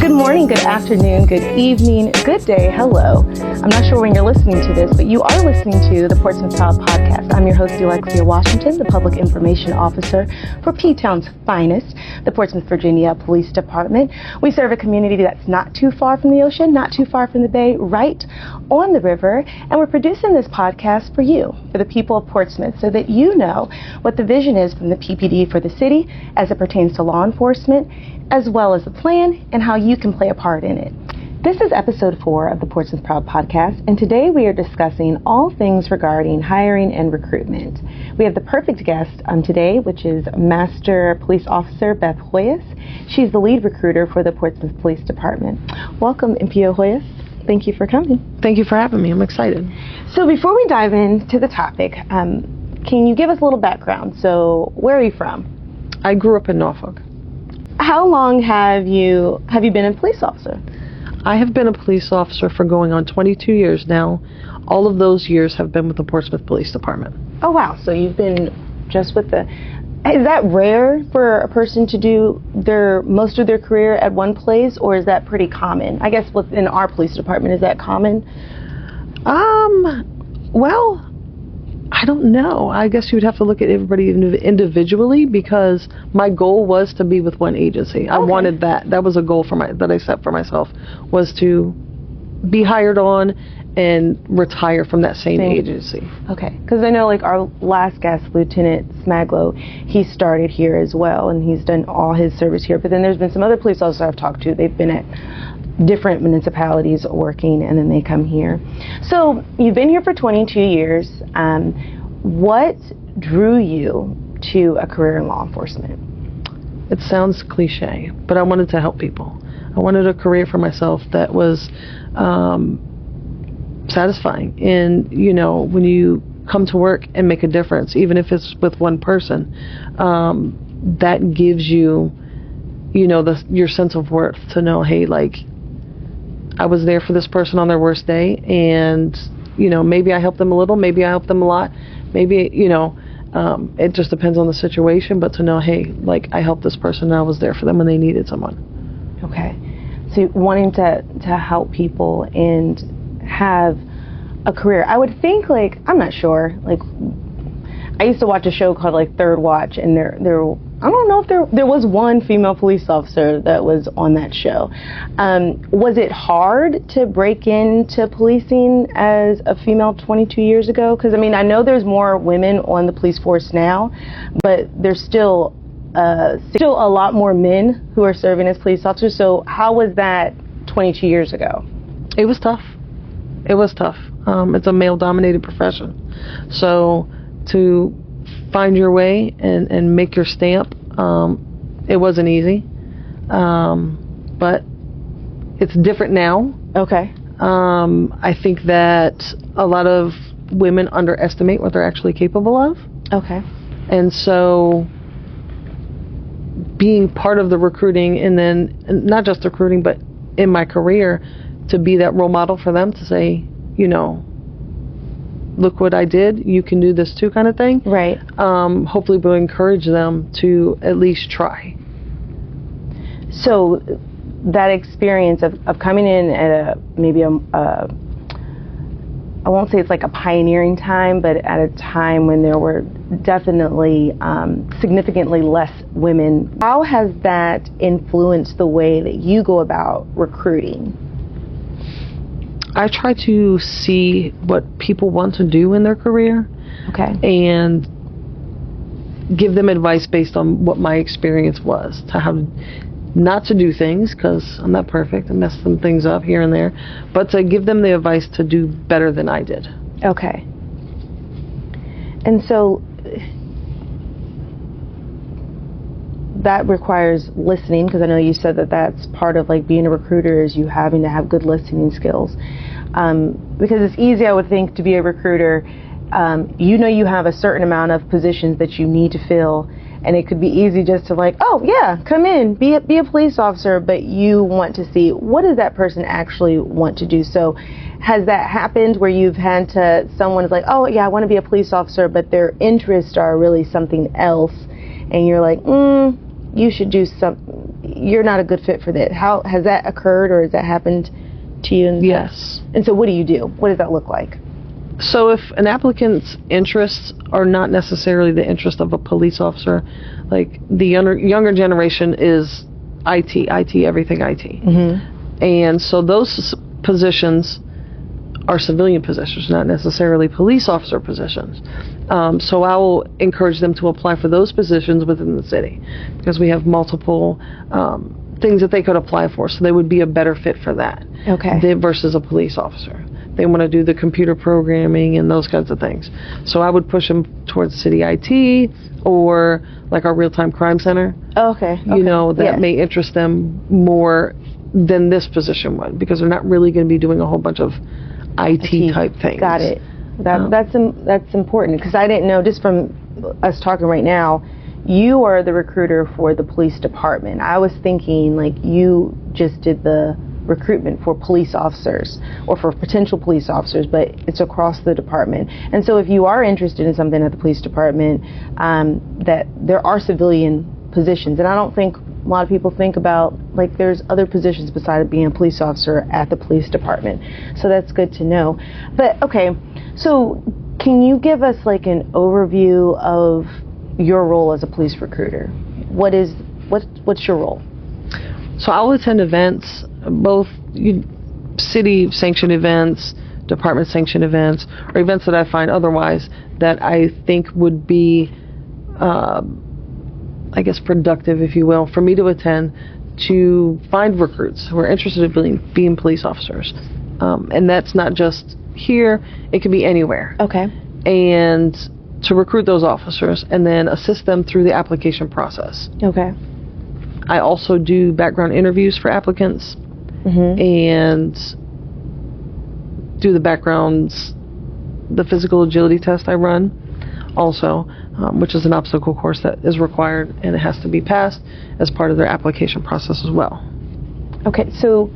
Good morning, good afternoon, good evening, good day, hello. I'm not sure when you're listening to this, but you are listening to the Portsmouth podcast. I'm your host, Alexia Washington, the Public Information Officer for P-Town's finest, the Portsmouth, Virginia Police Department. We serve a community that's not too far from the ocean, not too far from the bay, right on the river, and we're producing this podcast for you, for the people of Portsmouth, so that you know what the vision is from the PPD for the city as it pertains to law enforcement, as well as the plan and how you can play a part in it. This is episode 4 of the Portsmouth Proud podcast, and today we are discussing all things regarding hiring and recruitment. We have the perfect guest today, which is Master Police Officer Beth Hoyos. She's the lead recruiter for the Portsmouth Police Department. Welcome, MPO Hoyos. Thank you for coming. Thank you for having me. I'm excited. So before we dive into the topic, can you give us a little background? So where are you from? I grew up in Norfolk. How long have you been a police officer? I have been a police officer for going on 22 years now. All of those years have been with the Portsmouth Police Department. Oh, wow. So you've been just with the... Is that rare for a person to do most of their career at one place, or is that pretty common? I guess within our police department, is that common? Well, I don't know. I guess you would have to look at everybody individually, because my goal was to be with one agency. I wanted that. That was a goal that I set for myself, was to be hired on and retire from that same agency. Okay. Because I know, like, our last guest, Lieutenant Smaglow, he started here as well, and he's done all his service here. But then there's been some other police officers I've talked to. They've been at different municipalities working, and then they come here. So you've been here for 22 years. What drew you to a career in law enforcement? It sounds cliche, but I wanted to help people. I wanted a career for myself that was satisfying. And, you know, when you come to work and make a difference, even if it's with one person, that gives you, you know, your sense of worth to know, hey, like, I was there for this person on their worst day, and, you know, maybe I helped them a little, maybe I helped them a lot, maybe, you know, it just depends on the situation, but to know, hey, like, I helped this person and I was there for them when they needed someone. Okay. So wanting to help people and have a career. I would think, like, I'm not sure, like, I used to watch a show called, like, Third Watch, and there I don't know if there was one female police officer that was on that show. Was it hard to break into policing as a female 22 years ago? Because, I mean, I know there's more women on the police force now, but there's still a lot more men who are serving as police officers. So how was that 22 years ago? It was tough. It was tough. It's a male-dominated profession. So to find your way and make your stamp, it wasn't easy. But it's different now. Okay. I think that a lot of women underestimate what they're actually capable of. Okay. And so being part of the recruiting, and then not just recruiting, but in my career, to be that role model for them, to say, you know, look what I did, you can do this too, kind of thing. Right. Hopefully we'll encourage them to at least try. So that experience of coming in at I won't say it's like a pioneering time, but at a time when there were definitely significantly less women, how has that influenced the way that you go about recruiting? I try to see what people want to do in their career. Okay. And give them advice based on what my experience was, to how not to do things, because I'm not perfect, I mess some things up here and there, but to give them the advice to do better than I did. Okay. And so that requires listening, because I know you said that that's part of, like, being a recruiter, is you having to have good listening skills. Because it's easy, I would think, to be a recruiter. You know, you have a certain amount of positions that you need to fill, and it could be easy just to, like, oh yeah, come in, be a police officer, but you want to see, what does that person actually want to do? So has that happened where you've had to, someone's like, oh yeah, I want to be a police officer, but their interests are really something else, and you're like, you should do you're not a good fit for that. How has that occurred, or has that happened to you? Yes. And so what do you do? What does that look like? So if an applicant's interests are not necessarily the interest of a police officer, like the younger generation is IT, everything IT. Mm-hmm. And so those positions are civilian positions, not necessarily police officer positions. So I will encourage them to apply for those positions within the city, because we have multiple things that they could apply for, so they would be a better fit for that versus a police officer. They want to do the computer programming and those kinds of things. So I would push them towards city IT or like our real-time crime center. You know, that may interest them more than this position would, because they're not really going to be doing a whole bunch of IT type things. Got it. That's important, because I didn't know, just from us talking right now, you are the recruiter for the police department. I was thinking like you just did the recruitment for police officers or for potential police officers, but it's across the department. And so if you are interested in something at the police department, that there are civilian positions, and I don't think a lot of people think about, like, there's other positions besides being a police officer at the police department. So that's good to know. But okay, so can you give us like an overview of your role as a police recruiter? What's your role? So I'll attend events, both city sanctioned events, department sanctioned events, or events that I find otherwise that I think would be I guess productive, if you will, for me to attend, to find recruits who are interested in being police officers. And that's not just here, it can be anywhere. Okay. And to recruit those officers and then assist them through the application process. Okay. I also do background interviews for applicants and do the backgrounds, the physical agility test I run also, which is an obstacle course that is required, and it has to be passed as part of their application process as well. Okay, so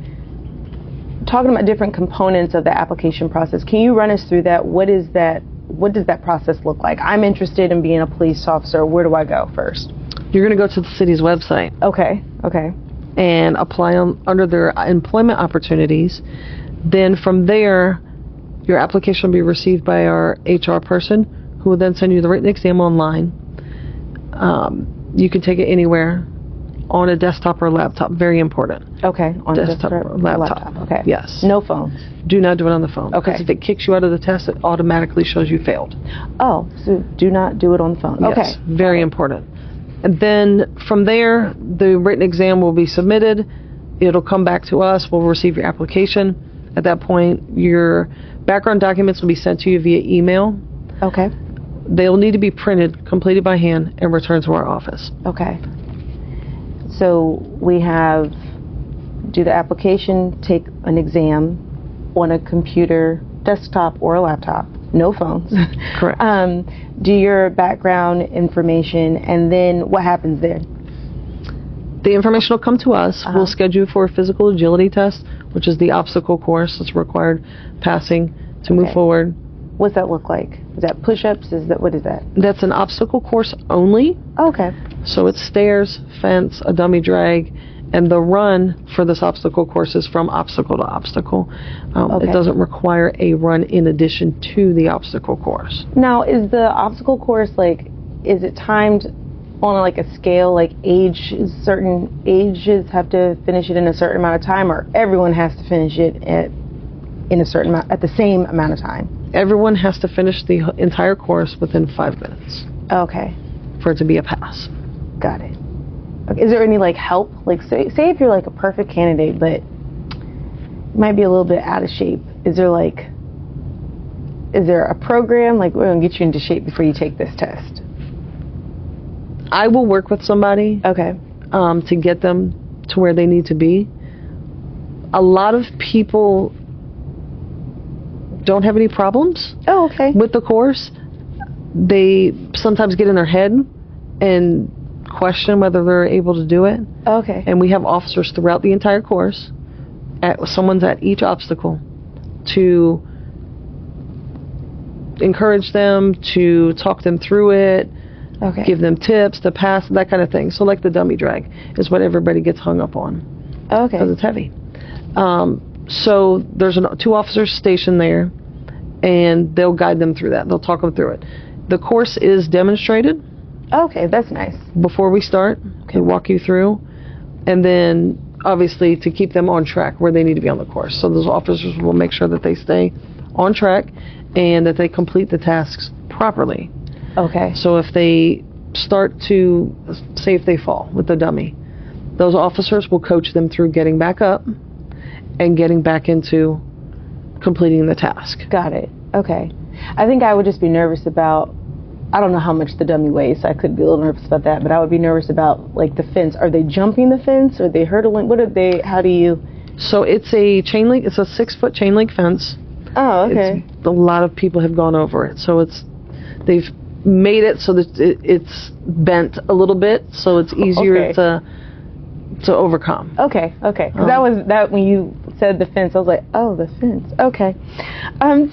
talking about different components of the application process, can you run us through that? What does that process look like? I'm interested in being a police officer. Where do I go first? You're going to go to the city's website. Okay. And apply under their employment opportunities. Then from there, your application will be received by our HR person, who will then send you the written exam online. You can take it anywhere, on a desktop or laptop. Very important. Okay, on a desktop or laptop. Okay. Yes. No phones. Do not do it on the phone. Okay. Because if it kicks you out of the test, it automatically shows you failed. Oh, so do not do it on the phone. Yes, okay. Very important. And then from there, the written exam will be submitted. It'll come back to us. We'll receive your application. At that point, your background documents will be sent to you via email. Okay. They'll need to be printed, completed by hand, and returned to our office. Okay. So we have do the application, take an exam on a computer, desktop, or a laptop. No phones. Correct. Do your background information, and then what happens there? The information will come to us. We'll schedule for a physical agility test, which is the obstacle course that's required passing to move forward. What's that look like? Is that push-ups? What is that? That's an obstacle course only. Okay. So it's stairs, fence, a dummy drag, and the run for this obstacle course is from obstacle to obstacle. It doesn't require a run in addition to the obstacle course. Now, is the obstacle course, is it timed on a scale, like certain ages have to finish it in a certain amount of time, or everyone has to finish it at the same amount of time? Everyone has to finish the entire course within 5 minutes. Okay. For it to be a pass. Got it. Okay. Is there any help? Say if you're a perfect candidate, but you might be a little bit out of shape. Is there a program we're going to get you into shape before you take this test? I will work with somebody. Okay. To get them to where they need to be. A lot of people don't have any problems with the course. They sometimes get in their head and question whether they're able to do it. Okay. And we have officers throughout the entire course. Someone's at each obstacle to encourage them, to talk them through it, Okay. Give them tips, the pass, that kind of thing. So like the dummy drag is what everybody gets hung up on. Okay. Because it's heavy. So there's 2 officers stationed there, and they'll guide them through that. They'll talk them through it. The course is demonstrated. Okay, that's nice. Before we start, they walk you through, and then obviously to keep them on track where they need to be on the course. So those officers will make sure that they stay on track and that they complete the tasks properly. Okay. So if they start to, say if they fall with the dummy, those officers will coach them through getting back up and getting back into completing the task. Got it. Okay. I think I would just be nervous about, I don't know how much the dummy weighs, so I could be a little nervous about that, but I would be nervous about like the fence. Are they jumping the fence? Are they hurdling? How do you? So it's a chain link, it's a 6-foot chain link fence. Oh, okay. A lot of people have gone over it. So they've made it so that it's bent a little bit, so it's easier to overcome. Okay. Because that was when you said the fence, I was like, oh, the fence. Okay.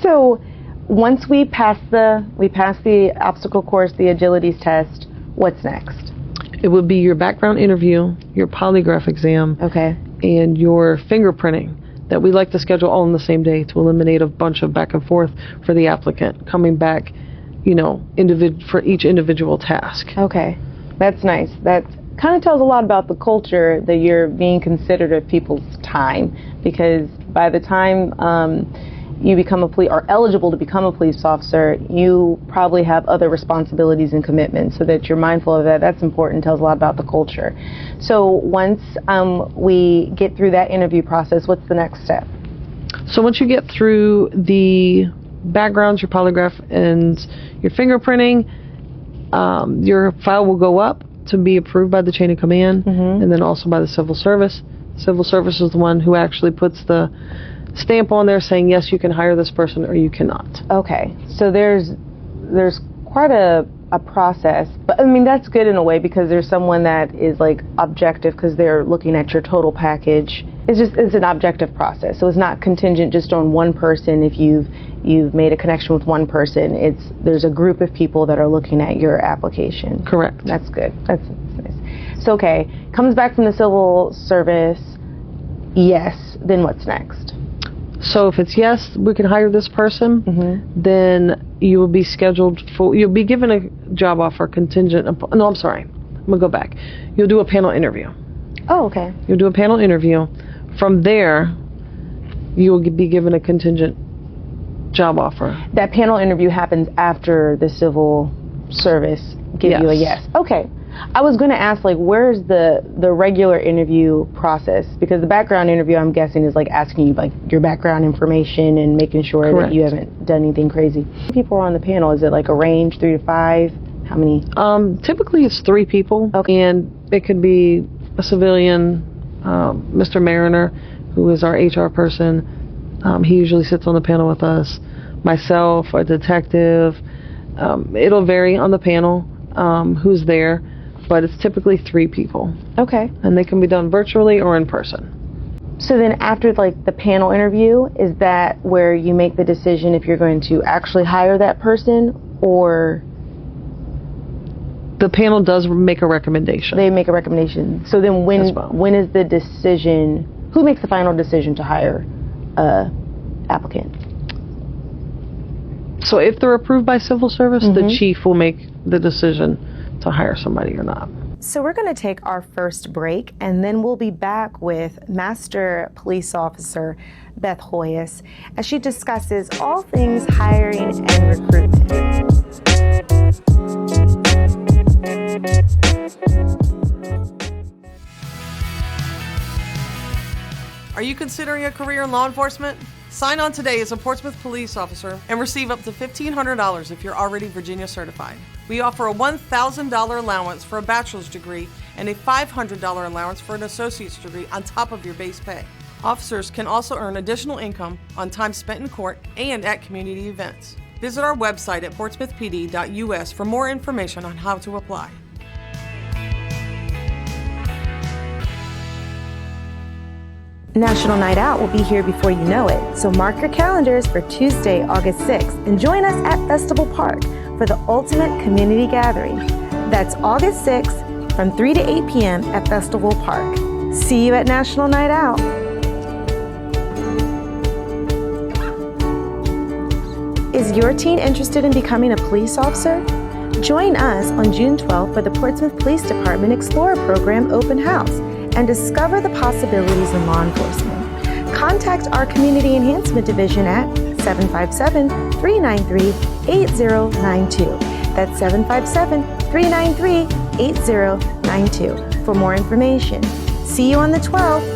So once we pass the obstacle course, the agilities test, what's next? It would be your background interview, your polygraph exam, okay, and your fingerprinting that we like to schedule all on the same day to eliminate a bunch of back and forth for the applicant coming back, for each individual task. Okay, that's nice. That kind of tells a lot about the culture that you're being considerate of people's time, because by the time you become are eligible to become a police officer, you probably have other responsibilities and commitments, so that you're mindful of that. That's important. Tells a lot about the culture. So once we get through that interview process, what's the next step? So once you get through the backgrounds, your polygraph, and your fingerprinting, your file will go up to be approved by the chain of command, and then also by the civil service. Civil service is the one who actually puts the stamp on there saying, yes, you can hire this person or you cannot. Okay, so there's quite a process, but I mean that's good in a way, because there's someone that is like objective because they're looking at your total package. It's an objective process, so it's not contingent just on one person. If you've made a connection with one person, there's a group of people that are looking at your application. Correct. That's good. That's nice. So okay, comes back from the civil service. Yes. Then what's next? So if it's yes, we can hire this person, then you will be scheduled you'll be given a job offer contingent upon, no, I'm sorry. I'm going to go back. You'll do a panel interview. Oh, okay. You'll do a panel interview. From there, you will be given a contingent job offer. That panel interview happens after the civil service gives you a yes. Okay. I was going to ask, like, where's the regular interview process? Because the background interview, I'm guessing, is like asking you like your background information and making sure Correct. That you haven't done anything crazy. How many people are on the panel? Is it like a range, 3 to 5? How many? Typically it's 3 people, okay. And it could be a civilian, Mr. Mariner, who is our HR person. He usually sits on the panel with us. Myself, a detective. It'll vary on the panel who's there. But it's typically 3 people. Okay. And they can be done virtually or in person. So then after like the panel interview, is that where you make the decision if you're going to actually hire that person, or? The panel does make a recommendation. They make a recommendation. So then when is the decision, who makes the final decision to hire an applicant? So if they're approved by civil service, the chief will make the decision to hire somebody or not. So we're going to take our first break, and then we'll be back with Master Police Officer Beth Hoyos as she discusses all things hiring and recruitment. Are you considering a career in law enforcement? Sign on today as a Portsmouth police officer and receive up to $1,500 if you're already Virginia certified. We offer a $1,000 allowance for a bachelor's degree and a $500 allowance for an associate's degree on top of your base pay. Officers can also earn additional income on time spent in court and at community events. Visit our website at portsmouthpd.us for more information on how to apply. National Night Out will be here before you know it, so mark your calendars for Tuesday, August 6th, and join us at Festival Park for the ultimate community gathering. That's August 6th from 3 to 8 p.m. at Festival Park. See you at National Night Out. Is your teen interested in becoming a police officer? Join us on June 12th for the Portsmouth Police Department Explorer Program Open House and discover the possibilities in law enforcement. Contact our Community Enhancement Division at 757-393-8092. That's 757-393-8092 for more information. See you on the 12th.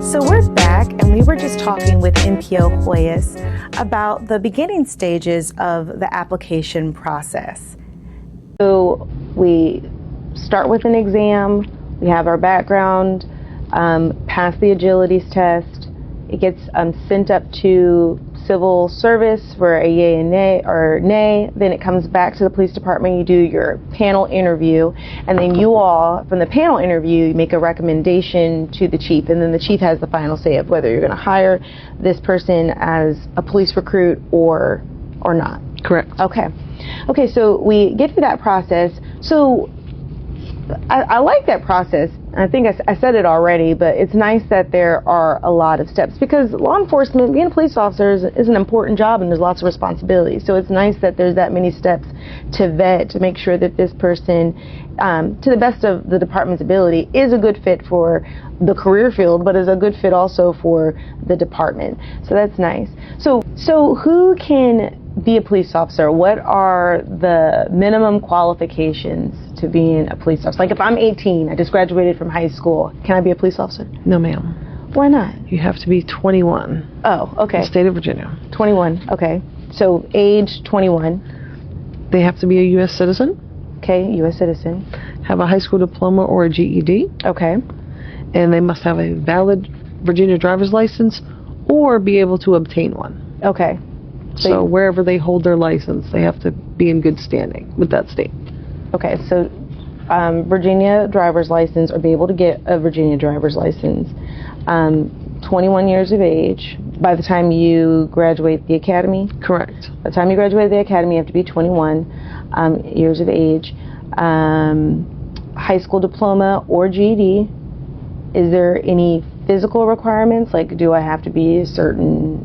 So we're back, and we were just talking with MPO Hoyos about the beginning stages of the application process. So we start with an exam, we have our background, pass the agilities test, it gets sent up to civil service for a yay and nay or nay, then it comes back to the police department, you do your panel interview, and then you all, from the panel interview, you make a recommendation to the chief, and then the chief has the final say of whether you're going to hire this person as a police recruit or not. Correct. Okay, so we get through that process. So I like that process. I think I said it already, but it's nice that there are a lot of steps because law enforcement, being a police officer is an important job and there's lots of responsibilities. So it's nice that there's that many steps to vet to make sure that this person, to the best of the department's ability, is a good fit for the career field, but is a good fit also for the department. So that's nice. So who can be a police officer? What are the minimum qualifications to being a police officer? Like if I'm 18, I just graduated from high school, can I be a police officer? No, ma'am. Why not? You have to be 21. Oh, okay. In the state of Virginia. 21, okay. So age 21. They have to be a U.S. citizen. Okay, U.S. citizen. Have a high school diploma or a GED. Okay. And they must have a valid Virginia driver's license or be able to obtain one. Okay. So wherever they hold their license, they have to be in good standing with that state. Okay, so Virginia driver's license or be able to get a Virginia driver's license. 21 years of age. By the time you graduate the academy? Correct. By the time you graduate the academy, you have to be 21 years of age. High school diploma or GED. Is there any physical requirements? Like, do I have to be a certain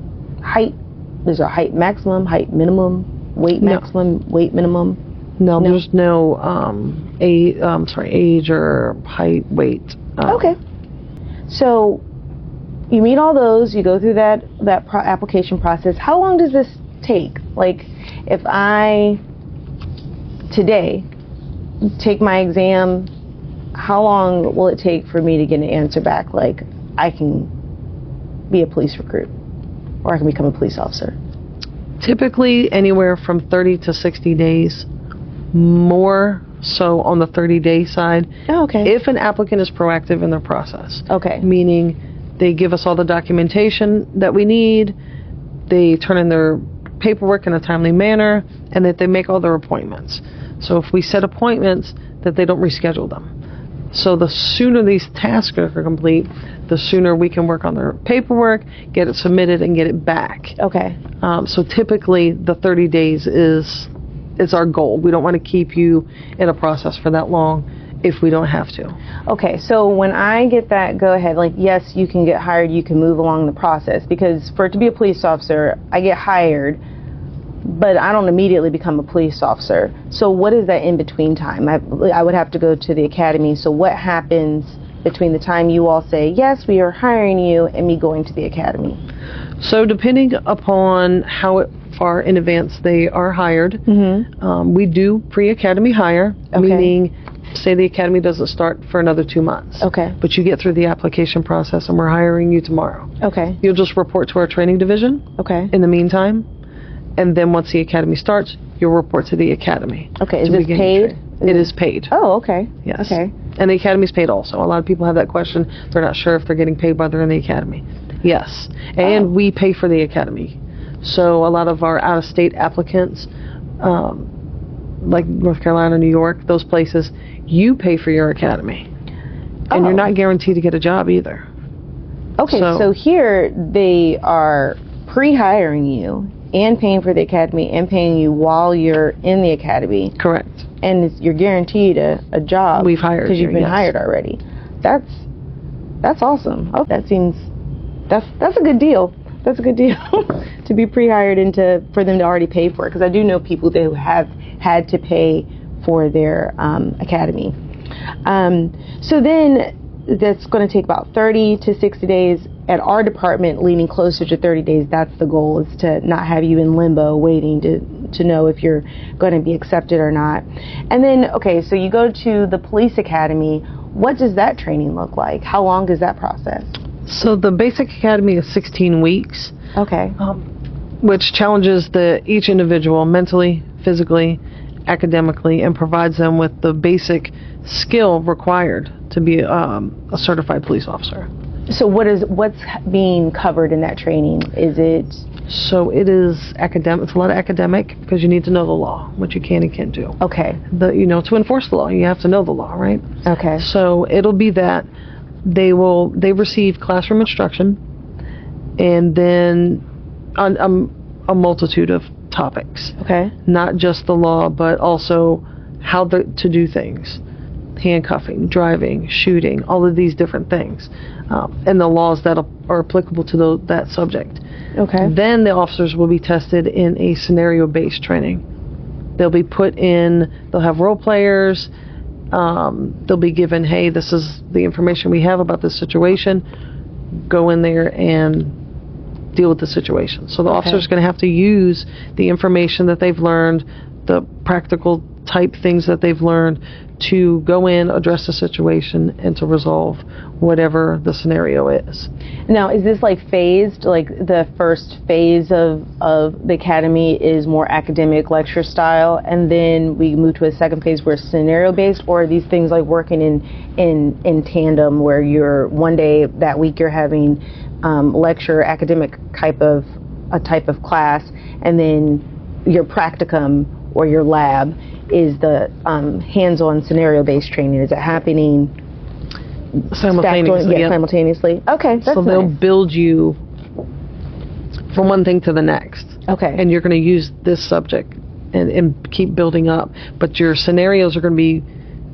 height? Is there a height maximum, height minimum, weight maximum, weight minimum? No, there's no age or height, weight. Okay. So you meet all those, you go through that application process. How long does this take? Like, if I today take my exam, how long will it take for me to get an answer back? Like, I can be a police recruit, or I can become a police officer? Typically anywhere from 30 to 60 days, more so on the 30-day side. Oh, okay. If an applicant is proactive in their process. Okay. Meaning they give us all the documentation that we need, they turn in their paperwork in a timely manner, and that they make all their appointments. So if we set appointments, that they don't reschedule them. So the sooner these tasks are complete, the sooner we can work on their paperwork, get it submitted, and get it back. Okay. So typically the 30 days is our goal. We don't want to keep you in a process for that long if we don't have to. Okay, so when I get that go ahead, like, yes, you can get hired, you can move along the process, because for it to be a police officer, I get hired, but I don't immediately become a police officer. So what is that in-between time? I would have to go to the academy. So what happens between the time you all say, yes, we are hiring you, and me going to the academy? So depending upon how far in advance they are hired, we do pre-academy hire, meaning say the academy doesn't start for another 2 months. Okay. But you get through the application process and we're hiring you tomorrow. Okay. You'll just report to our training division. Okay. In the meantime. And then once the academy starts, you'll report to the academy. Okay. Is this paid? It is paid. Oh, okay. Yes. Okay. And the academy's paid also. A lot of people have that question. They're not sure if they're getting paid while they're in the academy. Yes. And we pay for the academy. So a lot of our out-of-state applicants, like North Carolina, New York, those places, you pay for your academy. And you're not guaranteed to get a job either. Okay, so here they are pre-hiring you and paying for the academy and paying you while you're in the academy. Correct. And you're guaranteed a job. We've hired because you've been yes. hired already. That's awesome. Oh, that's a good deal. That's a good deal to be pre-hired and for them to already pay for it. Because I do know people who have had to pay for their academy. So then that's going to take about 30 to 60 days. At our department, leaning closer to 30 days, that's the goal, is to not have you in limbo waiting to know if you're going to be accepted or not. And then, okay, so you go to the police academy. What does that training look like? How long is that process? So the basic academy is 16 weeks. Okay. Which challenges each individual mentally, physically, academically, and provides them with the basic skill required to be a certified police officer. So what's being covered in that training? Is it? So it is academic. It's a lot of academic because you need to know the law, what you can and can't do. Okay. To enforce the law, you have to know the law, right? Okay. So it'll be that they receive classroom instruction, and then on a multitude of topics. Okay. Not just the law, but also how to do things. Handcuffing, driving, shooting, all of these different things, and the laws that are applicable to that subject. Okay. Then the officers will be tested in a scenario-based training. They'll be they'll have role players, they'll be given, hey, this is the information we have about this situation, go in there and deal with the situation. So the officer's going to have to use the information that they've learned, the practical type things that they've learned, to go in, address the situation, and to resolve whatever the scenario is. Now, is this like phased? Like the first phase of the academy is more academic lecture style, and then we move to a second phase where it's scenario based, or are these things like working in tandem, where you're one day that week you're having lecture academic type of class, and then your practicum or your lab is the hands-on scenario-based training? Is it happening simultaneously? Simultaneously. Okay, that's so they'll nice. build you from one thing to the next. Okay. And you're going to use this subject and keep building up, but your scenarios are going to be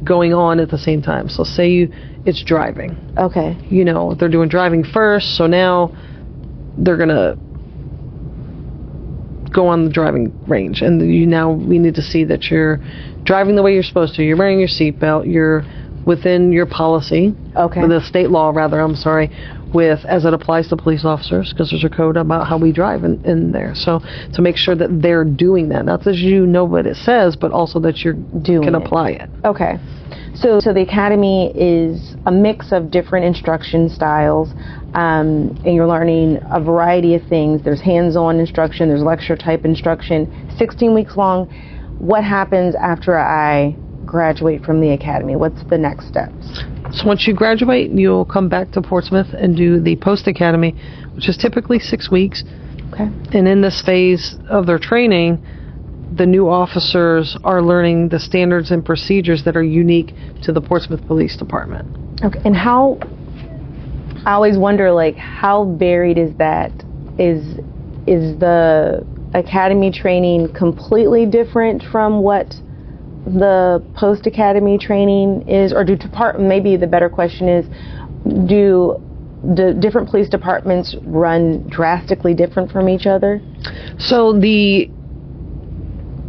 going on at the same time. So say it's driving. Okay. They're doing driving first, so now they're going to go on the driving range, and we need to see that you're driving the way you're supposed to. You're wearing your seatbelt. You're within your policy. Okay. The state law, rather. I'm sorry, as it applies to police officers, because there's a code about how we drive in there. So to make sure that they're doing that, not that you know what it says, but also that you can apply it. Okay. So the academy is a mix of different instruction styles, and you're learning a variety of things. There's hands-on instruction, there's lecture-type instruction, 16 weeks long. What happens after I graduate from the academy? What's the next steps? So once you graduate, you'll come back to Portsmouth and do the post-academy, which is typically 6 weeks. Okay. And in this phase of their training, the new officers are learning the standards and procedures that are unique to the Portsmouth Police Department. Okay. And I always wonder, how varied is that? Is the academy training completely different from what the post-academy training is? Or maybe the better question is, do the different police departments run drastically different from each other? So the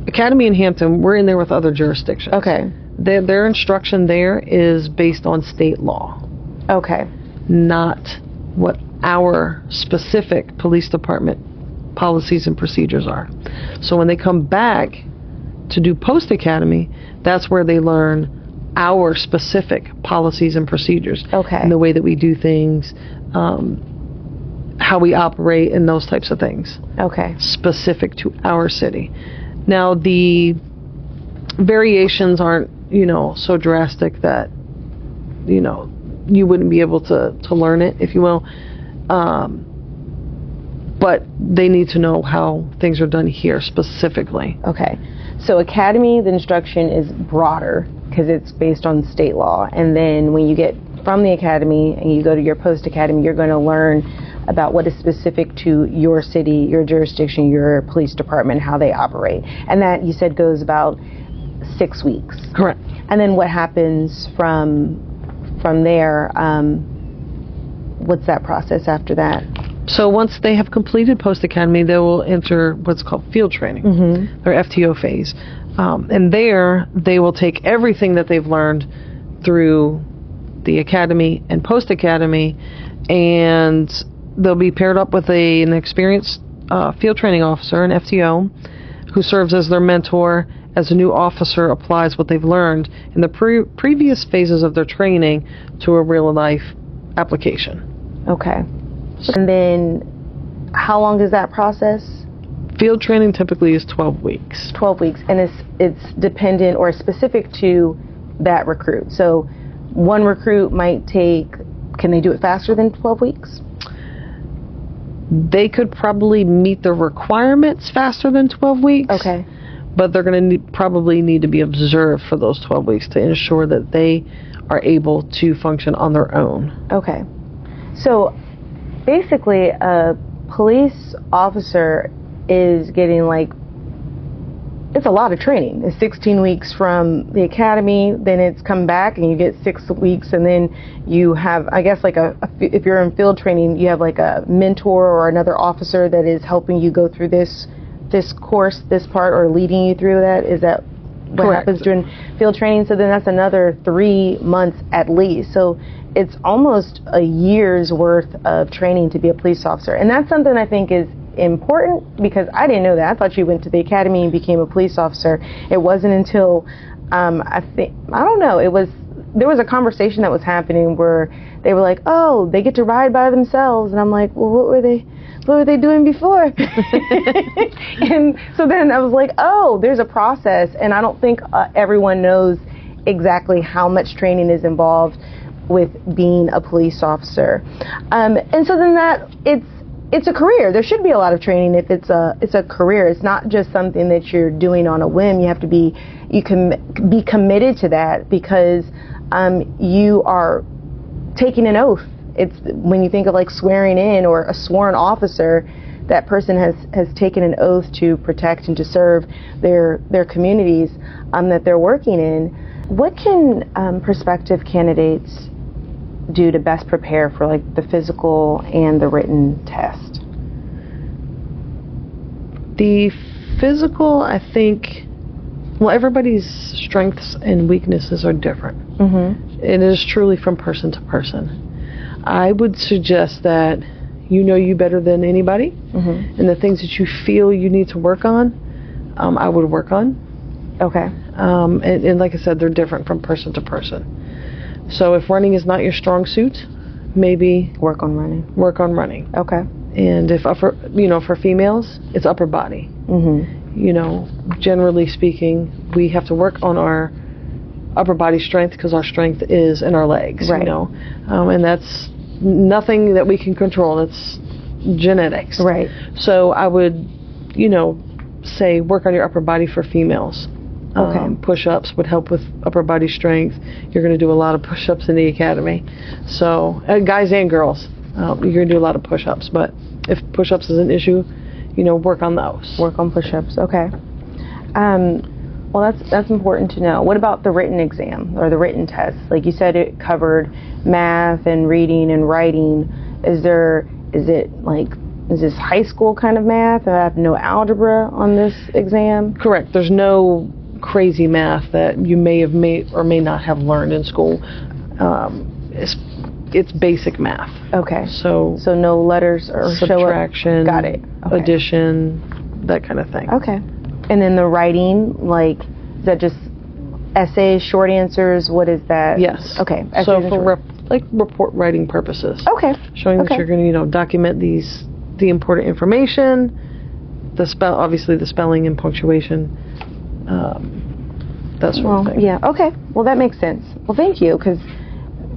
academy in Hampton, we're in there with other jurisdictions. Okay. Their instruction there is based on state law. Okay. Not what our specific police department policies and procedures are. So when they come back to do post-academy, that's where they learn our specific policies and procedures. Okay. And the way that we do things, how we operate, and those types of things. Okay. Specific to our city. Now, the variations aren't, so drastic that, you wouldn't be able to learn it, if you will. But they need to know how things are done here specifically. Okay. So academy, the instruction is broader because it's based on state law. And then when you get from the academy and you go to your post-academy, you're going to learn about what is specific to your city, your jurisdiction, your police department, how they operate. And that, you said, goes about 6 weeks. Correct. And then what happens from there? What's that process after that? So once they have completed post-academy, they will enter what's called field training, their FTO phase. And there, they will take everything that they've learned through the academy and post-academy, and they'll be paired up with an experienced field training officer, an FTO, who serves as their mentor as a new officer applies what they've learned in the previous phases of their training to a real-life application. Okay. And then how long is that process? Field training typically is 12 weeks. 12 weeks. And it's dependent or specific to that recruit. So one recruit might take, can they do it faster than 12 weeks? They could probably meet the requirements faster than 12 weeks. Okay. But they're going to probably need to be observed for those 12 weeks to ensure that they are able to function on their own. Okay. So basically, a police officer is getting it's a lot of training. It's 16 weeks from the academy, then it's come back and you get 6 weeks, and then you have, I guess, if you're in field training, you have like a mentor or another officer that is helping you go through this course, this part, or leading you through that. Is that what Correct. happens during field training? So then that's another 3 months at least. So it's almost a year's worth of training to be a police officer. And that's something I think is important, because I didn't know that. I thought you went to the academy and became a police officer. It wasn't until there was a conversation that was happening where they were like, oh, they get to ride by themselves. And I'm like, well, what were they doing before? And so then I was like, oh, there's a process. And I don't think everyone knows exactly how much training is involved with being a police officer. And so then it's a career. There should be a lot of training if it's a career. It's not just something that you're doing on a whim. You can be committed to that because you are taking an oath. It's when you think of like swearing in or a sworn officer, that person has taken an oath to protect and to serve their communities that they're working in. What can prospective candidates do to best prepare for like the physical and the written test? The physical, I think, everybody's strengths and weaknesses are different. It is truly from person to person. I would suggest that you better than anybody, and the things that you feel you need to work on, I would work on. Okay. And like I said, they're different from person to person. So if running is not your strong suit, maybe work on running. Okay. And if for females, it's upper body. Generally speaking, we have to work on our upper body strength because our strength is in our legs. Right. And that's nothing that we can control. It's genetics. Right. So I would, say work on your upper body for females. Okay. Push-ups would help with upper body strength. You're going to do a lot of push-ups in the academy. So guys and girls, you're going to do a lot of push-ups. But if push-ups is an issue, work on those. Work on push-ups. Okay. Well, that's important to know. What about the written exam or the written test? Like you said, it covered math and reading and writing. Is this high school kind of math? I have no algebra on this exam? Correct. There's no crazy math that you may have or may not have learned in school. It's basic math. Okay. So no letters or subtraction, got it. Okay. Addition, that kind of thing. Okay. And then the writing, is that just essays, short answers? What is that? Yes. Okay. So for report writing purposes. Okay. Showing that you're going to document the important information, obviously the spelling and punctuation, that sort of thing. Yeah. Okay. Well, that makes sense. Well, thank you, because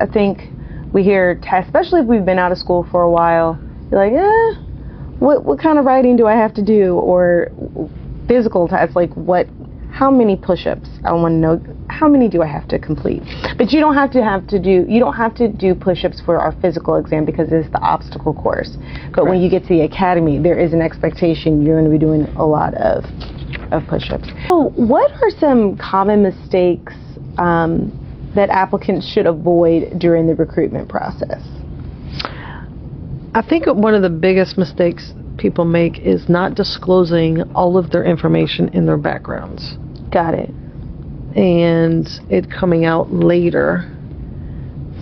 I think we hear tests, especially if we've been out of school for a while. You're like, what kind of writing do I have to do? Or physical tests, how many push-ups? I want to know how many do I have to complete? But you don't have to do push-ups for our physical exam because it's the obstacle course. But when you get to the academy, there is an expectation you're going to be doing a lot of push-ups. So what are some common mistakes that applicants should avoid during the recruitment process? I think one of the biggest mistakes people make is not disclosing all of their information in their backgrounds. Got it. And it coming out later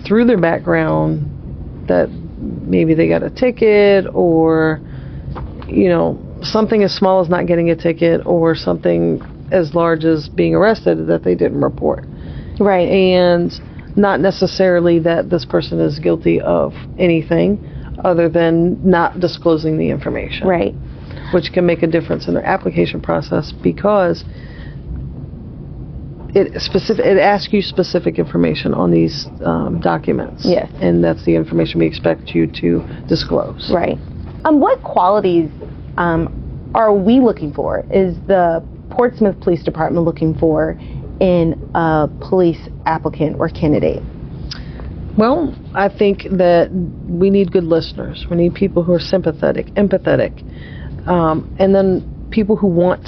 through their background that maybe they got a ticket, or something as small as not getting a ticket, or something as large as being arrested that they didn't report. Right. And not necessarily that this person is guilty of anything other than not disclosing the information. Right. Which can make a difference in their application process, because it asks you specific information on these documents. Yes. And that's the information we expect you to disclose. Right. What qualities are we looking for? Is the Portsmouth Police Department looking for in a police applicant or candidate? Well, I think that we need good listeners. We need people who are sympathetic, empathetic, and then people who want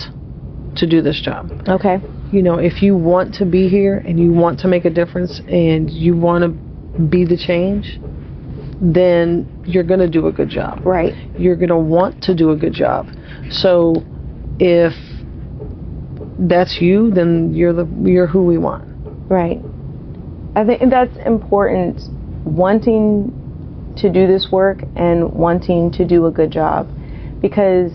to do this job. Okay. If you want to be here and you want to make a difference and you want to be the change, then you're going to do a good job. Right. You're going to want to do a good job. So if that's you, then you're who we want. Right. I think that's important, wanting to do this work and wanting to do a good job, because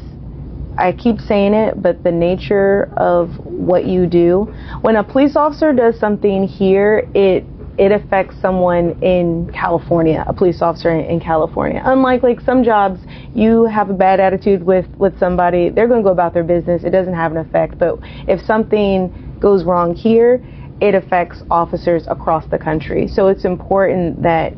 I keep saying it, but the nature of what you do, when a police officer does something here, it affects someone in California, a police officer in California. Unlike some jobs, you have a bad attitude with somebody, they're going to go about their business, it doesn't have an effect. But if something goes wrong here, it affects officers across the country. So it's important that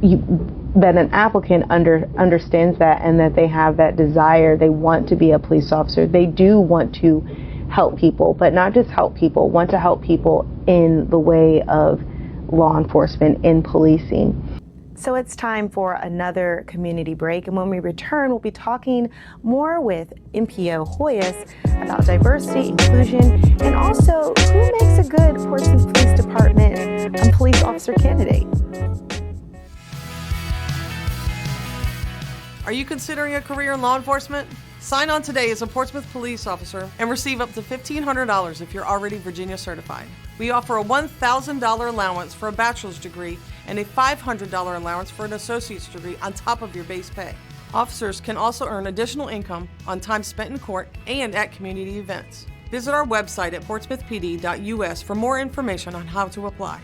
an applicant understands that, and that they have that desire. They want to be a police officer. They do want to help people, but not just help people, want to help people in the way of law enforcement, in policing. So it's time for another community break, and when we return, we'll be talking more with MPO Hoyos about diversity, inclusion, and also who makes a good Portsmouth Police Department police officer candidate. Are you considering a career in law enforcement? Sign on today as a Portsmouth police officer and receive up to $1,500 if you're already Virginia certified. We offer a $1,000 allowance for a bachelor's degree and a $500 allowance for an associate's degree on top of your base pay. Officers can also earn additional income on time spent in court and at community events. Visit our website at portsmouthpd.us for more information on how to apply.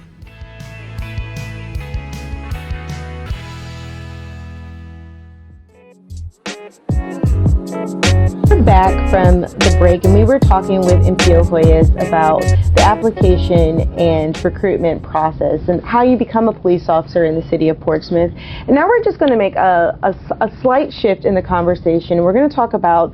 We're back from the break, and we were talking with MPO Hoyos about the application and recruitment process and how you become a police officer in the city of Portsmouth. And now we're just going to make a slight shift in the conversation. We're going to talk about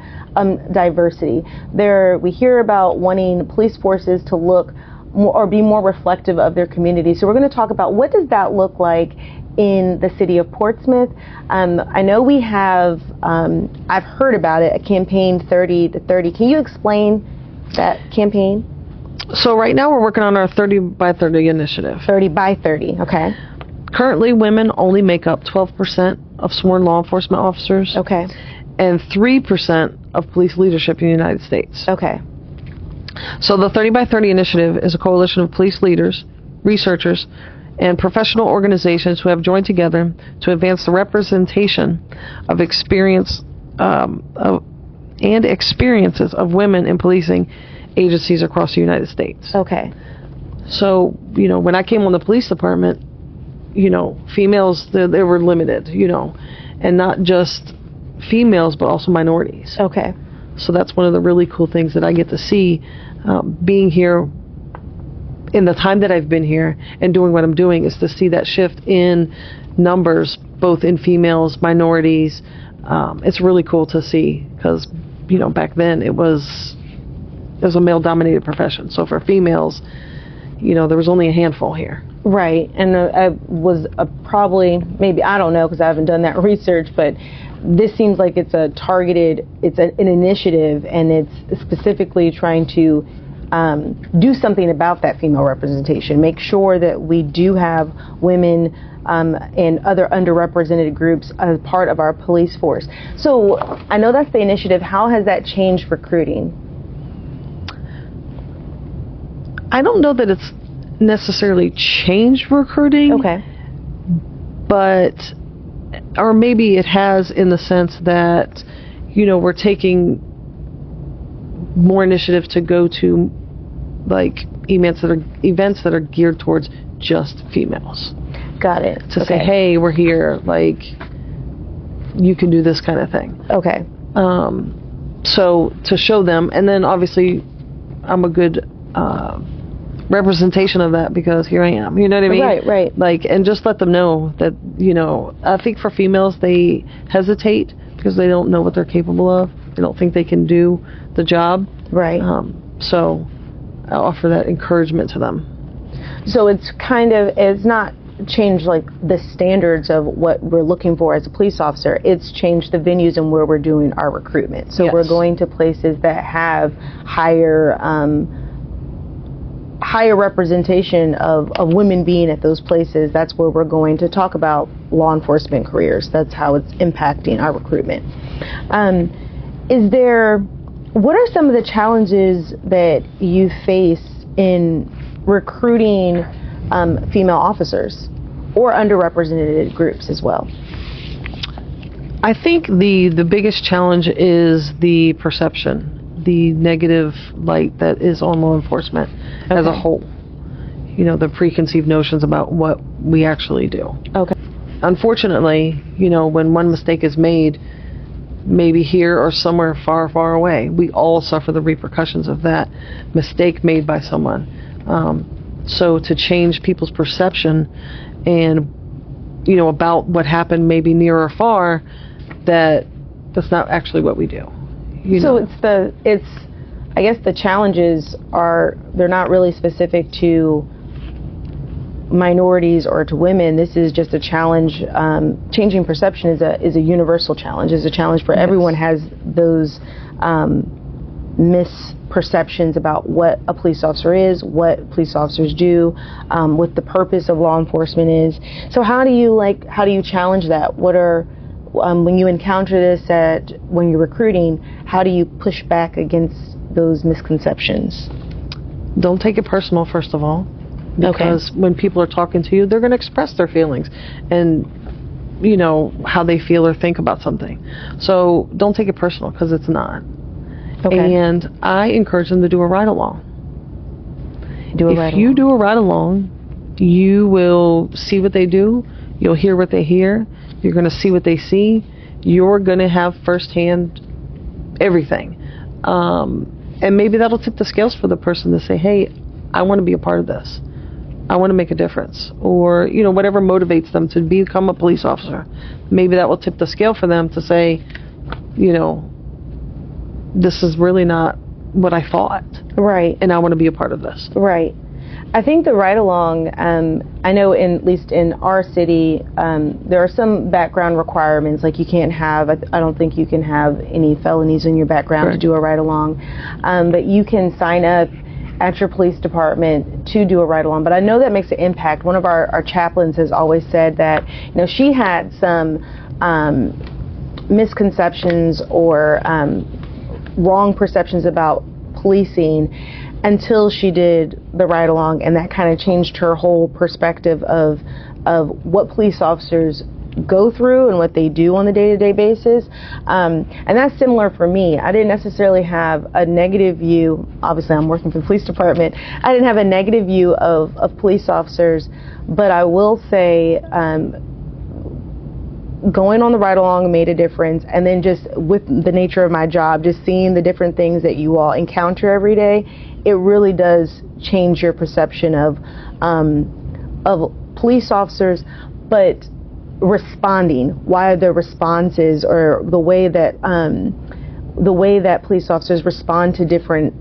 diversity. We hear about wanting police forces to look more, or be more reflective of their community. So we're going to talk about what does that look like in the city of Portsmouth. I know we have, I've heard about it, a campaign 30 to 30. Can you explain that campaign? So right now we're working on our 30 by 30 initiative. 30 by 30, okay. Currently, women only make up 12% of sworn law enforcement officers. Okay. And 3% of police leadership in the United States. Okay. So the 30 by 30 initiative is a coalition of police leaders, researchers, and professional organizations who have joined together to advance the representation of experiences of women in policing agencies across the United States. Okay. So, when I came on the police department, females, they were limited, and not just females, but also minorities. Okay. So that's one of the really cool things that I get to see being here in the time that I've been here and doing what I'm doing, is to see that shift in numbers, both in females, minorities. It's really cool to see, because, back then it was a male-dominated profession. So for females, there was only a handful here. Right, and I was probably, maybe, I don't know because I haven't done that research, but this seems like it's a targeted, it's an initiative, and it's specifically trying to do something about that female representation, make sure that we do have women and other underrepresented groups as part of our police force. So I know that's the initiative. How has that changed recruiting? I don't know that it's necessarily changed recruiting. Okay. But, or maybe it has in the sense that, we're taking more initiative to go to like events that are geared towards just females. Got it. To say, hey, we're here, like, you can do this kind of thing. Okay. So to show them, and then obviously I'm a good representation of that because here I am. You know what I mean? Right. Like, and just let them know that, I think for females, they hesitate because they don't know what they're capable of. They don't think they can do the job. Right. So I offer that encouragement to them. So it's not changed like the standards of what we're looking for as a police officer. It's changed the venues and where we're doing our recruitment. So Yes. we're going to places that have higher representation of women being at those places. That's where we're going to talk about law enforcement careers. That's how it's impacting our recruitment. What are some of the challenges that you face in recruiting female officers or underrepresented groups as well? I think the biggest challenge is the perception, the negative light that is on law enforcement as a whole. The preconceived notions about what we actually do. Okay. Unfortunately, when one mistake is made, maybe here or somewhere far, far away, we all suffer the repercussions of that mistake made by someone. So to change people's perception and, about what happened maybe near or far, that's not actually what we do. So I guess the challenges they're not really specific to minorities or to women. This is just a challenge. Changing perception is a universal challenge. It's a challenge for everyone has those misperceptions about what a police officer is, what police officers do, what the purpose of law enforcement is. So how do you challenge that? What are when you encounter this when you're recruiting, how do you push back against those misconceptions? Don't take it personal, first of all, because when people are talking to you, they're going to express their feelings and how they feel or think about something. So don't take it personal, because it's not. Okay. And I encourage them to do a ride-along. If you do a ride-along, you will see what they do. You'll hear what they hear. You're going to see what they see. You're going to have firsthand everything. And maybe that'll tip the scales for the person to say, hey, I want to be a part of this. I want to make a difference. Or, whatever motivates them to become a police officer. Maybe that will tip the scale for them to say, this is really not what I thought. Right. And I want to be a part of this. Right. I think the ride-along, I know at least in our city, there are some background requirements, like you can't have, I don't think you can have any felonies in your background to do a ride-along, but you can sign up at your police department to do a ride-along. But I know that makes an impact. One of our chaplains has always said that, she had some misconceptions or wrong perceptions about policing until she did the ride-along, and that kind of changed her whole perspective of what police officers go through and what they do on the day-to-day basis. And that's similar for me. I didn't necessarily have a negative view. Obviously, I'm working for the police department. I didn't have a negative view of police officers, but I will say going on the ride-along made a difference. And then just with the nature of my job, just seeing the different things that you all encounter every day, it really does change your perception of police officers, but responding, why their responses or the way that police officers respond to different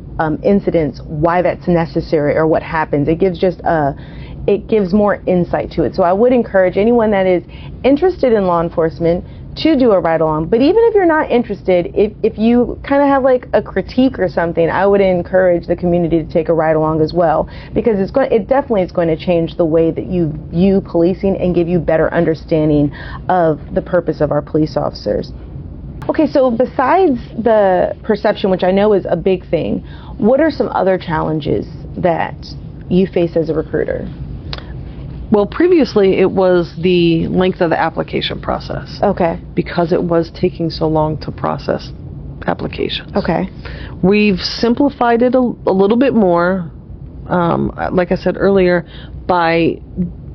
incidents, why that's necessary or what happens. It gives more insight to it. So I would encourage anyone that is interested in law enforcement to do a ride-along. But even if you're not interested, if you kind of have like a critique or something, I would encourage the community to take a ride-along as well, because it definitely is going to change the way that you view policing and give you better understanding of the purpose of our police officers. Okay, so besides the perception, which I know is a big thing, what are some other challenges that you face as a recruiter? Well, previously it was the length of the application process. Okay. Because it was taking so long to process applications. Okay. We've simplified it a little bit more, like I said earlier, by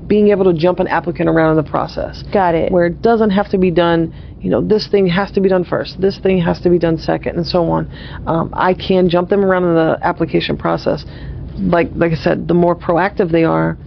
being able to jump an applicant around in the process. Got it. Where it doesn't have to be done, this thing has to be done first, this thing has to be done second, and so on. I can jump them around in the application process. Like I said, the more proactive they are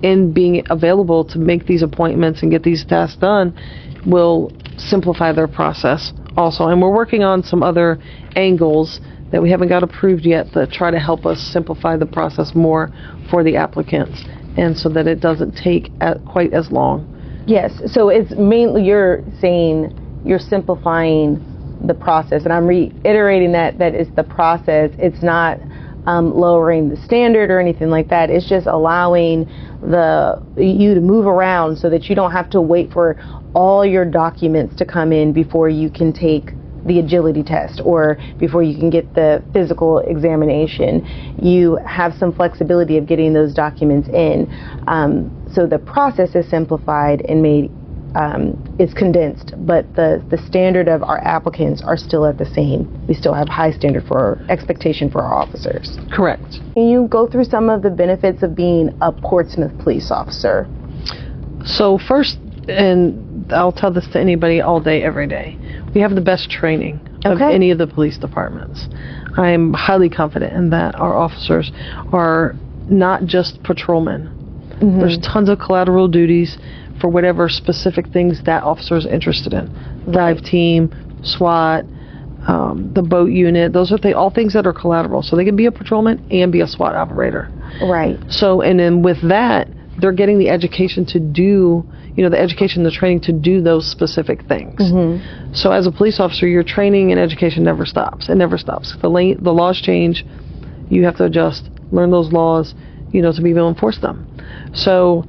in being available to make these appointments and get these tasks done will simplify their process also. And we're working on some other angles that we haven't got approved yet that try to help us simplify the process more for the applicants, and so that it doesn't take quite as long. Yes, so it's mainly, you're saying you're simplifying the process, and I'm reiterating that is the process. It's not lowering the standard or anything like that. It's just allowing you to move around so that you don't have to wait for all your documents to come in before you can take the agility test or before you can get the physical examination. You have some flexibility of getting those documents in. So the process is simplified and made is condensed, but the standard of our applicants are still at the same. We still have high standard for expectation for our officers. Correct. Can you go through some of the benefits of being a Portsmouth police officer? So first, and I'll tell this to anybody all day, every day, we have the best training of any of the police departments. I'm highly confident in that. Our officers are not just patrolmen. Mm-hmm. There's tons of collateral duties for whatever specific things that officer is interested in. Dive team, SWAT, the boat unit, those are all things that are collateral. So they can be a patrolman and be a SWAT operator. Right. So, and then with that, they're getting the education to do, the education, the training to do those specific things. Mm-hmm. So as a police officer, your training and education never stops. It never stops. The laws change. You have to adjust, learn those laws, to be able to enforce them. So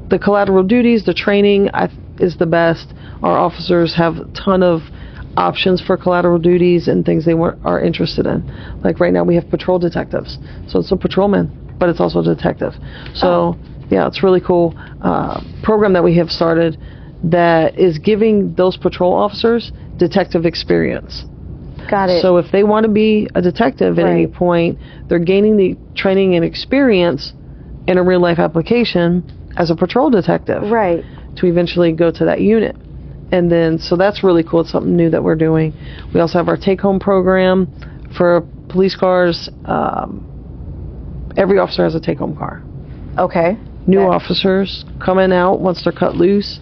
the collateral duties, the training is the best. Our officers have a ton of options for collateral duties and things they are interested in. Like right now we have patrol detectives. So it's a patrolman, but it's also a detective. So yeah, it's really cool program that we have started that is giving those patrol officers detective experience. Got it. So if they want to be a detective at any point, they're gaining the training and experience in a real life application as a patrol detective. Right. To eventually go to that unit. And then, so that's really cool. It's something new that we're doing. We also have our take-home program for police cars. Every officer has a take-home car. Okay. New officers coming out, once they're cut loose,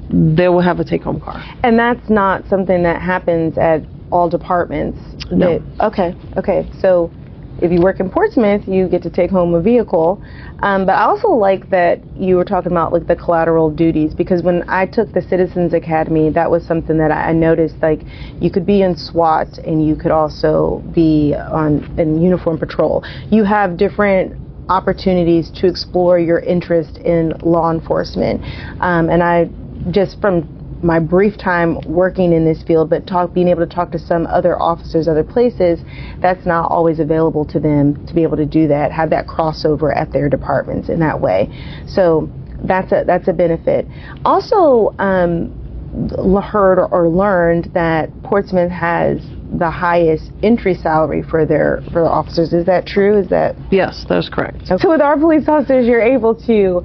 they will have a take-home car. And that's not something that happens at all departments? No. Okay. So if you work in Portsmouth, you get to take home a vehicle. But I also like that you were talking about like the collateral duties, because when I took the Citizens Academy, that was something that I noticed. Like you could be in SWAT and you could also be in uniform patrol. You have different opportunities to explore your interest in law enforcement. And I just, from my brief time working in this field, but being able to talk to some other officers, other places, that's not always available to them to be able to do that, have that crossover at their departments in that way. So that's a benefit. Also, heard or learned that Portsmouth has the highest entry salary for their officers. Is that true? Is that? Yes, that's correct. So with our police officers, you're able to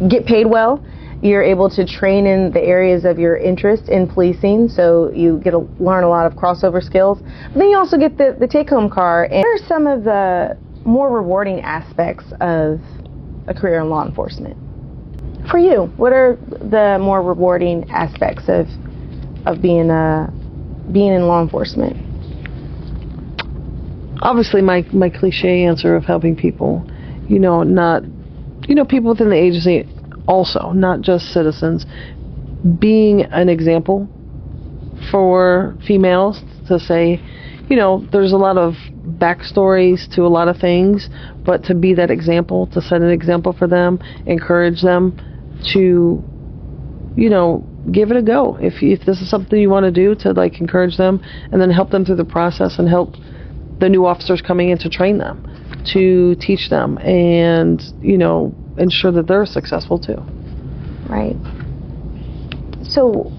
get paid well. You're able to train in the areas of your interest in policing, so you get to learn a lot of crossover skills. But then you also get the take-home car. And what are some of the more rewarding aspects of a career in law enforcement? For you, what are the more rewarding aspects of being in law enforcement? obviously my cliche answer of helping people, not, people within the agency also, not just citizens, being an example for females to say, there's a lot of backstories to a lot of things, but to be that example, to set an example for them, encourage them to, give it a go. If this is something you want to do, to like encourage them and then help them through the process and help the new officers coming in to train them, to teach them and, ensure that they're successful too. Right. So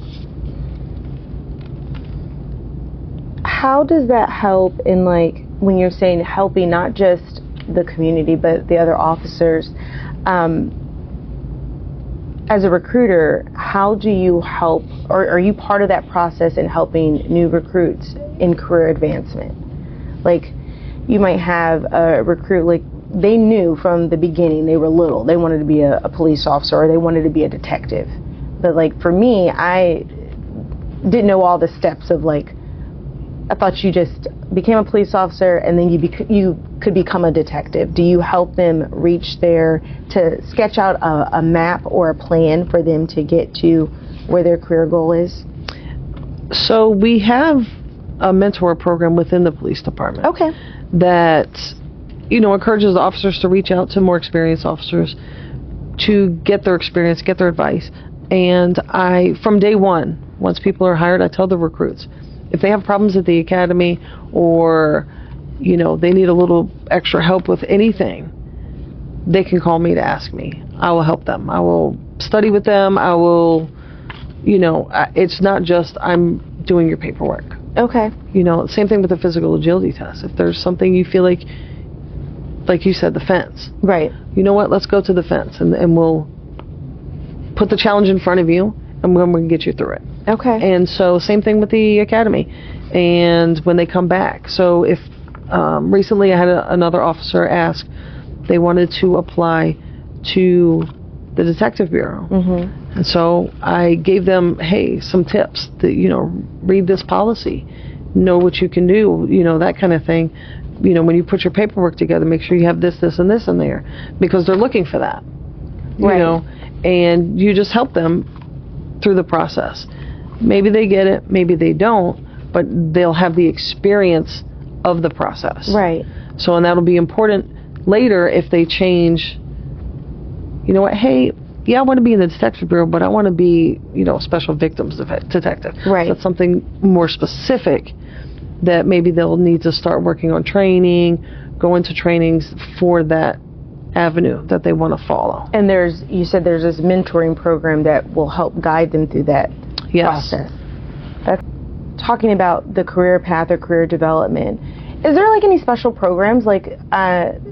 how does that help in, like, when you're saying helping not just the community but the other officers? As a recruiter, how do you help, or are you part of that process in helping new recruits in career advancement? Like, you might have a recruit, like, they knew from the beginning, they were little, they wanted to be a police officer or they wanted to be a detective. But, like, for me, I didn't know all the steps of, like, I thought you just became a police officer and then you could become a detective. Do you help them reach there, to sketch out a map or a plan for them to get to where their career goal is? So we have a mentor program within the police department. Okay. That, encourages the officers to reach out to more experienced officers to get their experience, get their advice. And from day one, once people are hired, I tell the recruits, if they have problems at the academy or, they need a little extra help with anything, they can call me to ask me. I will help them. I will study with them. I will, it's not just I'm doing your paperwork. Okay. Same thing with the physical agility test. If there's something you feel like you said, the fence. Right. You know what? Let's go to the fence and we'll put the challenge in front of you and we can get you through it. Okay. And so same thing with the academy and when they come back. So if recently I had another officer ask, they wanted to apply to the Detective Bureau. Mm-hmm. And so I gave them, some tips that, read this policy, know what you can do, that kind of thing. When you put your paperwork together, make sure you have this, this, and this in there because they're looking for that. Right. And you just help them through the process. Maybe they get it, maybe they don't, but they'll have the experience of the process. Right. So, and that'll be important later if they change, I want to be in the Detective Bureau, but I want to be, special victims detective. Right. So that's something more specific that maybe they'll need to start working on training, go into trainings for that avenue that they want to follow. And you said there's this mentoring program that will help guide them through that process. That's talking about the career path or career development. Is there like any special programs? Like,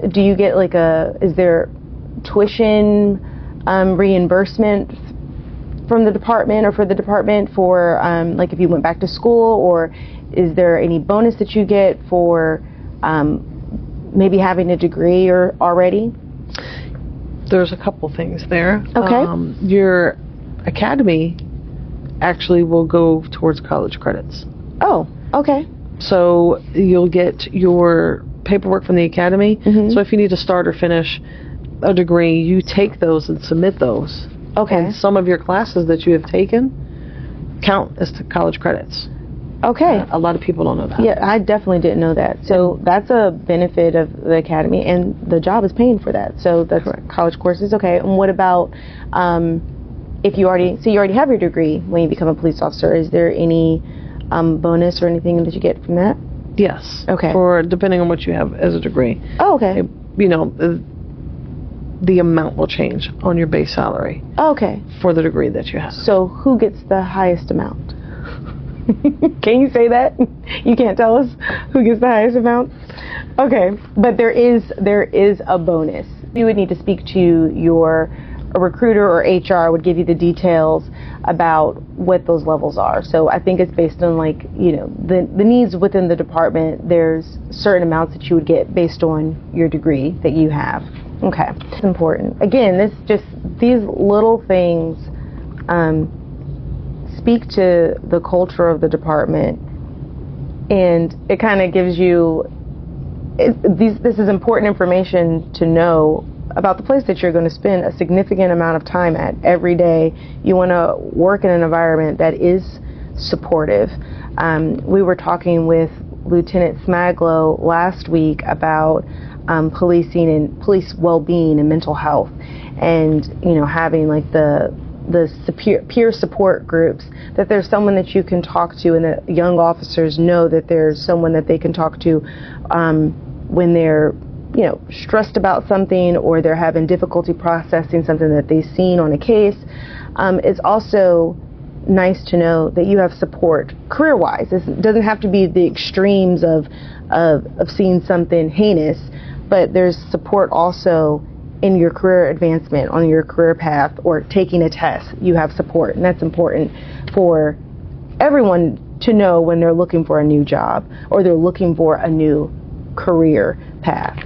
do you get like is there tuition reimbursement from the department or for the department for like if you went back to school, or is there any bonus that you get for maybe having a degree or already? There's a couple things there. Okay. Your academy actually will go towards college credits. Oh, okay. So you'll get your paperwork from the academy. Mm-hmm. So if you need to start or finish a degree, you take those and submit those. Okay. And some of your classes that you have taken count as college credits. Okay. A lot of people don't know that. Yeah, I definitely didn't know that. So that's a benefit of the academy, and the job is paying for that. So that's correct. College courses. Okay. And what about if you already have your degree when you become a police officer? Is there any bonus or anything that you get from that? Yes. Okay. For depending on what you have as a degree. Oh, okay. The amount will change on your base salary. Oh, okay. For the degree that you have. So who gets the highest amount? Can you say that? You can't tell us who gets the highest amount? Okay, but there is a bonus. You would need to speak to a recruiter, or HR would give you the details about what those levels are. So I think it's based on the needs within the department. There's certain amounts that you would get based on your degree that you have. Okay, it's important. Again, these little things speak to the culture of the department, and it kind of gives you this is important information to know about the place that you're going to spend a significant amount of time at every day. You want to work in an environment that is supportive. We were talking with Lieutenant Smaglow last week about policing and police well-being and mental health, and having like the peer support groups, that there's someone that you can talk to, and that young officers know that there's someone that they can talk to when they're stressed about something, or they're having difficulty processing something that they've seen on a case. It's also nice to know that you have support career-wise. It doesn't have to be the extremes of seeing something heinous, but there's support also in your career advancement, on your career path, or taking a test. You have support, and that's important for everyone to know when they're looking for a new job or they're looking for a new career path.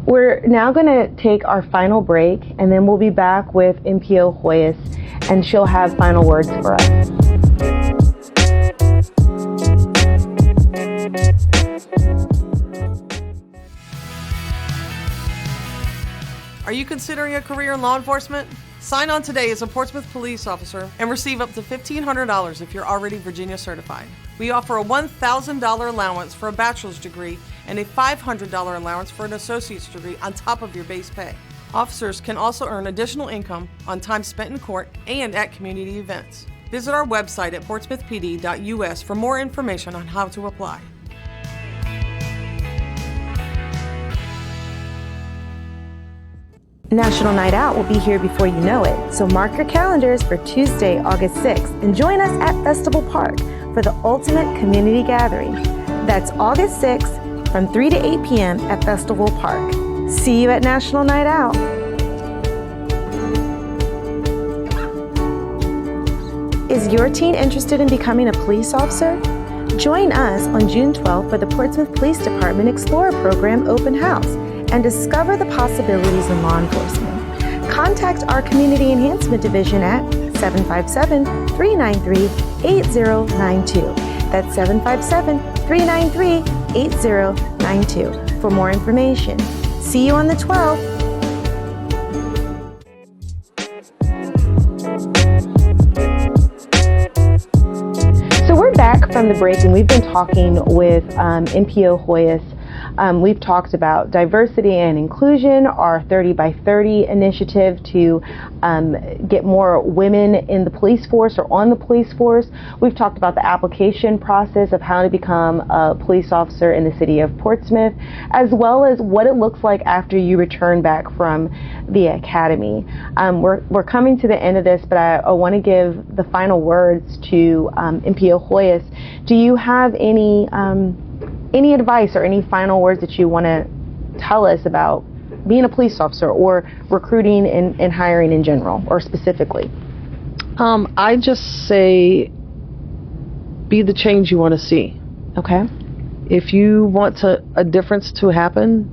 We're now going to take our final break, and then we'll be back with MPO Hoyos, and she'll have final words for us. Are you considering a career in law enforcement? Sign on today as a Portsmouth police officer and receive up to $1,500 if you're already Virginia certified. We offer a $1,000 allowance for a bachelor's degree and a $500 allowance for an associate's degree on top of your base pay. Officers can also earn additional income on time spent in court and at community events. Visit our website at portsmouthpd.us for more information on how to apply. National Night Out will be here before you know it, so mark your calendars for Tuesday, August 6th, and join us at Festival Park for the ultimate community gathering. That's August 6th from 3 to 8 p.m. at Festival Park. See you at National Night Out. Is your teen interested in becoming a police officer? Join us on June 12th for the Portsmouth Police Department Explorer Program Open House and discover the possibilities in law enforcement. Contact our Community Enhancement Division at 757-393-8092. That's 757-393-8092 for more information. See you on the 12th. So we're back from the break, and we've been talking with MPO Hoyos. We've talked about diversity and inclusion, our 30 by 30 initiative to get more women in the police force or on the police force. We've talked about the application process of how to become a police officer in the city of Portsmouth, as well as what it looks like after you return back from the academy. We're coming to the end of this, but I want to give the final words to MPO Hoyos. Do you have any advice or any final words that you want to tell us about being a police officer or recruiting and hiring in general or specifically? I just say be the change you want to see. Okay. If you want a difference to happen,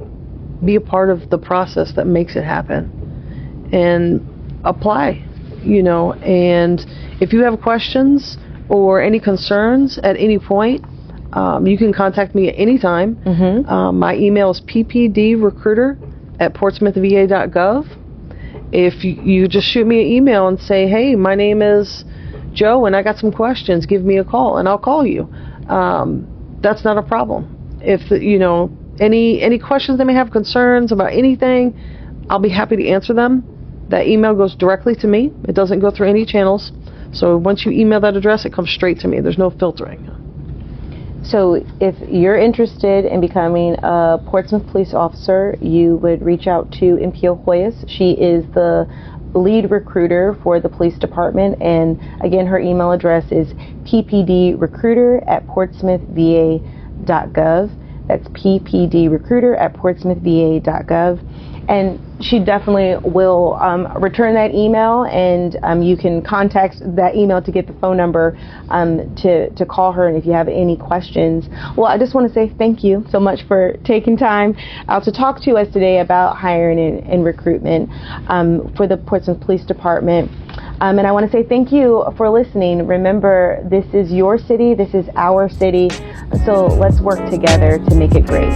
be a part of the process that makes it happen and apply, and if you have questions or any concerns at any point, you can contact me at any time. Mm-hmm. My email is ppdrecruiter@portsmouthva.gov. If you just shoot me an email and say, hey, my name is Joe and I got some questions, give me a call and I'll call you. That's not a problem. If any questions they may have, concerns about anything, I'll be happy to answer them. That email goes directly to me. It doesn't go through any channels. So once you email that address, it comes straight to me. There's no filtering. So if you're interested in becoming a Portsmouth police officer, you would reach out to MPO Hoyos. She is the lead recruiter for the police department, and again, her email address is ppdrecruiter@portsmouthva.gov. That's ppdrecruiter@portsmouthva.gov. And she definitely will return that email, and you can contact that email to get the phone number to call her, and if you have any questions. Well, I just want to say thank you so much for taking time out to talk to us today about hiring and recruitment for the Portsmouth Police Department. And I want to say thank you for listening. Remember, this is your city, this is our city, so let's work together to make it great.